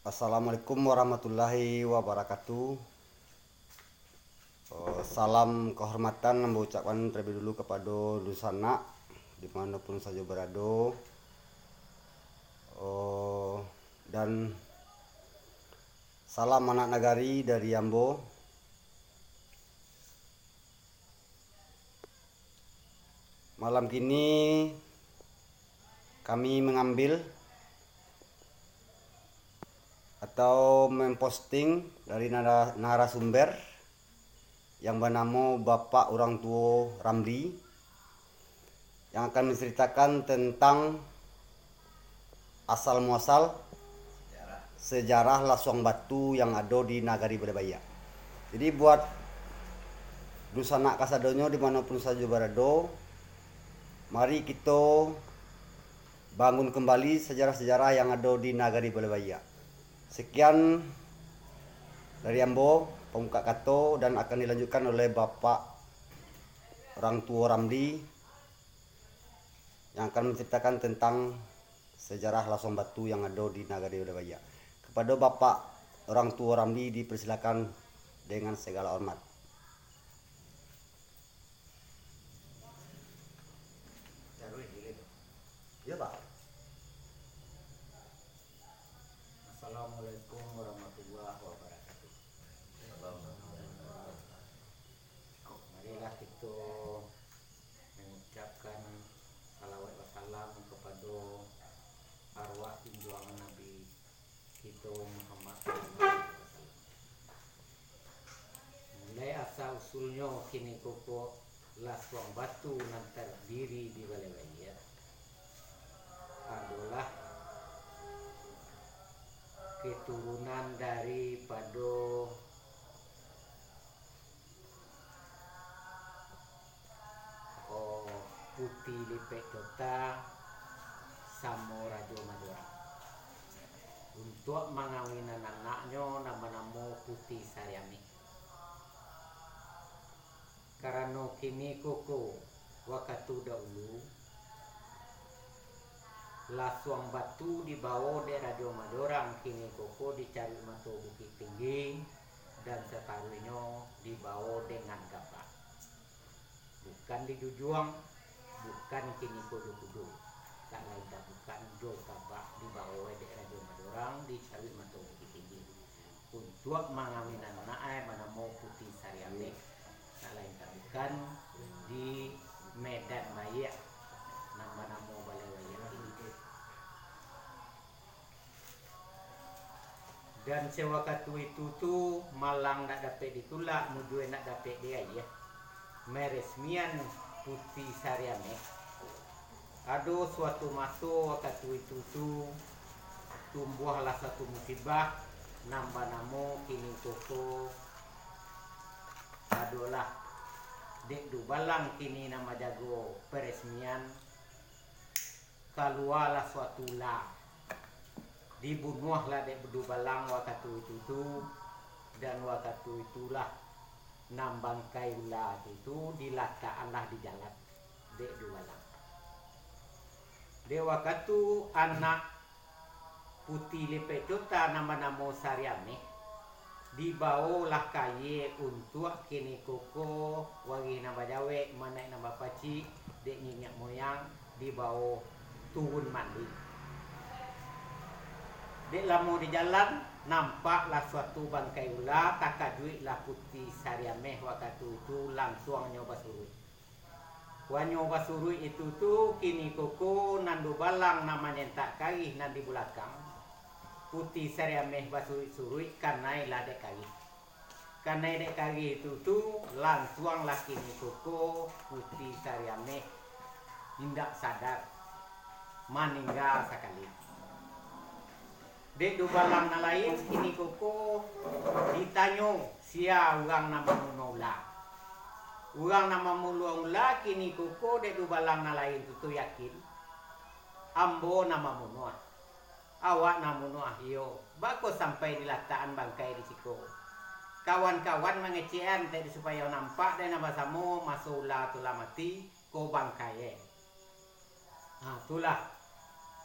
Assalamualaikum warahmatullahi wabarakatuh. Salam kehormatan mengucapkan terlebih dulu kepada Lusana dimanapun saja berada. Dan salam anak nagari dari Ambo. Malam kini kami mengambil atau memposting dari narasumber yang bernama Bapak Orang Tua Ramli yang akan menceritakan tentang asal muasal sejarah Lasuang Batu yang ada di Nagari Balebaya. Jadi buat Dusana Kasadonyo dimanapun saja berada, mari kita bangun kembali sejarah-sejarah yang ada di Nagari Balebaya. Sekian dari Ambo, pembuka kata, dan akan dilanjutkan oleh Bapak Orang Tua Ramli yang akan menceritakan tentang sejarah Lasuang Batu yang ada di Nagari Balebaya. Kepada Bapak Orang Tua Ramli dipersilakan dengan segala hormat. Ya, Pak. Assalamualaikum warahmatullahi wabarakatuh. Marilah kita mengucapkan salawat wassalam kepada arwah junjungan Nabi kita Muhammad SAW. Mulai asal usulnya kini koko Lasuang Batu yang terdiri di Balebaya adalah keturunan daripada Putih Lipek Jota sama Rajo Madura. Untuk mengawinkan anaknya nama-nama Putih Saryami. Karena kini koko waktu dahulu Lasuang Batu dibawa dari Rajo Madura, kini koko dicari Mato Bukit Tinggi dan separuhnya dibawa dengan gabah. Bukan di Jujuang, bukan kini kudu-kudu. Tak lain tak bukan jo gabah dibawa dari Rajo Madura dicari Mato Bukit Tinggi. Untuk mengawinkan anak mana mau Putih Saryami. Tak lain tak bukan di Medan Maya nama-nama Balewaya ini. Dan sewaktu itu tuh malang nak dapat ditulak, mujue nak dapat dia ya. Meresmian Putih Saryami. Ada suatu masa waktu itu tuh tumbuhlah satu musibah nama kini toko adalah Dek Dubalang kini nama jago peresmian keluarlah suatu lah dibunuhlah Dek Dubalang waktu itu dan waktu itulah nambang kaila itu diletakkanlah di jalan Dek Dubalang. Di waktu anak Putih Lipek Jota nama-nama Saryami dibawalah kaya untuk kini koko wagi nama jawe mana nama paci dek nyenyak moyang dibawa turun mandi. Dek lama di jalan nampaklah suatu bangkai ular takajui lah Putih Saryami waktu itu langsung nyoba surut. Nyoba surut itu tuh kini koko nandu balang namanya tak kari nanti belakang. Putih Saryami basuri-surui karena ilah dek kari. Karena dek kari itu tuh langsung lah kini koko Putih Saryami tidak sadar meninggal sekali. Dek Dubalang na lain kini koko ditanya sia orang nama Munola. Orang nama Munola kini koko dek Dubalang na lain itu yakin ambo nama Munoa. Awak namun ahio bako sampai dilataan bangkai risiko. Kawan-kawan mengecian tadi supaya nampak dan nama samo masula tulah mati ko bangkai. Itulah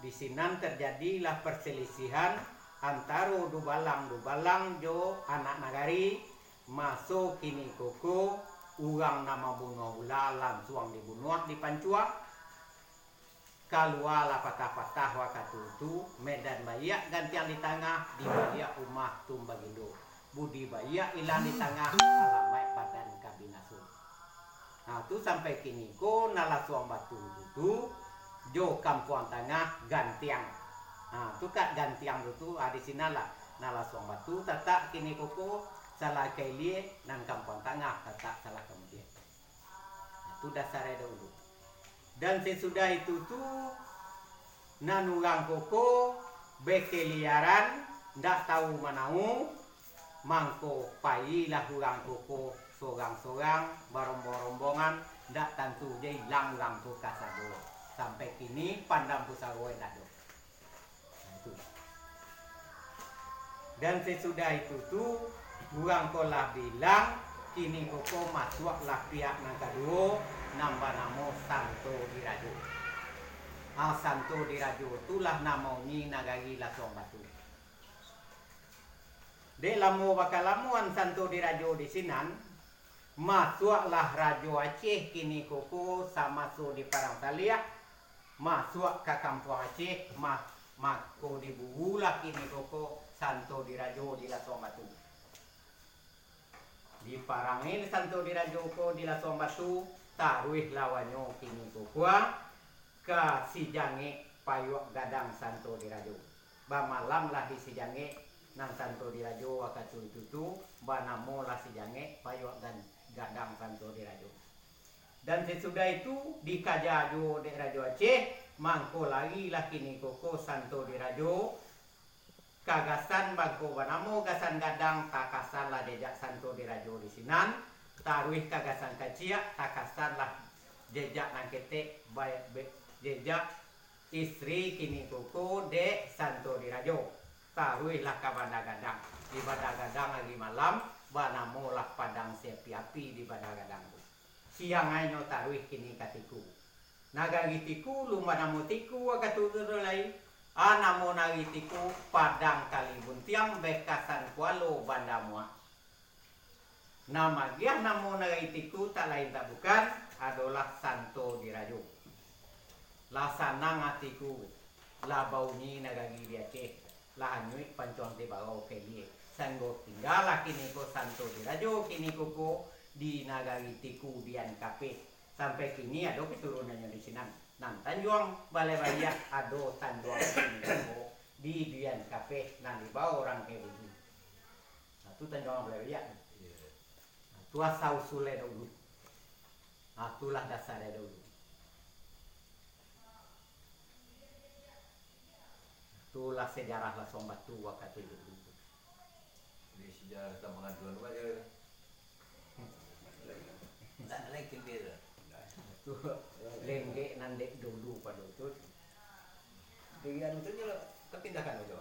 di sini terjadilah perselisihan antaro du balang jo anak nagari masuk kini koko urang nama bunuh ula langsung dibunuh di Pancua keluar lah patah-patah wakatutu medan bayak gantian di tengah di bayak rumah Tumbagindo budi bayak ilang di tengah alamai badan kabinasu. Nah tu sampai kini ko nalasong batu itu jo kampung tengah gantiang. Nah tu kat gantiang itu di sinalah nalasong batu tatak kini koko salah kailie nan kampung tengah tatak salah kemudian. Itu dasarnya dulu. Dan sesudah itu tuh nanurang koko bekeliaran ndak tahu manau mangko pailah urang koko sorang-sorang barombong-rombongan ndak tentu je hilang urang tu kasado sampai kini pandang pusaroe dado. Itu. Dan sesudah itu tuh urang kolah bilang kini koko masuklah pihak nang kedua nambah namo Santo Dirajo. Santo Dirajo itulah namanya nagari Lasong Batu. Dek lamu bakal lamuan Santo Dirajo di sinan masuklah Rajo Aceh kini koko sama so di Parang Talia masuk ke kampung Aceh mako di Buhulah kini koko Santo Dirajo di Lasong Batu. Di Parangin Santo Dirajo ko di Lasong Batu taruih lawanyo kini koko ke Sijange Payuk Gadang Santo Dirajo. Bamalam lah di Sijange nang Santo Dirajo wakatu itu banamo lah Sijange Payuk dan Gadang Santo Dirajo. Dan sesudah itu di Kajajo de Rajo Aceh mangko lagi lah kini koko Santo Dirajo kagasan bangko banamo gasan Gadang takasan lah jejak Santo Dirajo di sinan taruih kagasan kacia takasan lah jejak nang ketek jejak istri kini koko de Santo Dirajo taruihlah ke Banda Gadang di Banda Gadang lagi malam banamo lah padang sepi api di Banda Gadang siang ayo taruih kini katiku nagari tiku lumba namo tiku wakatutu lain namo nagari tiku padang Kalibuntiang bekasan kualo Banda Mua nama dia namo nagari tiku tak lain tak bukan adalah Santo Dirajo lasanang atiku labauni nagari dia Aceh lahanui pancuang tibao kelie sanggo tinggal kini ko Santo Dirajo kini koko di nagari tiku dian kape sampai kini ada keturunannya di sini nan Tanjuang Balai Bayak ado Tanjuang kini koko di dian kape nan dibawa orang ke budi. Nah tu Tanjuang Balai Bayak. Nah, tu asal usulnya dulu. Nah itulah dasarnya dulu. Itulah sejarah Lasong Batu waktu itu. Di sejarah Tamangaduan aja. Tak lagi dia. Tu lengge nandek dulu pada itu. Dengan itu je lah kepindahkan aja.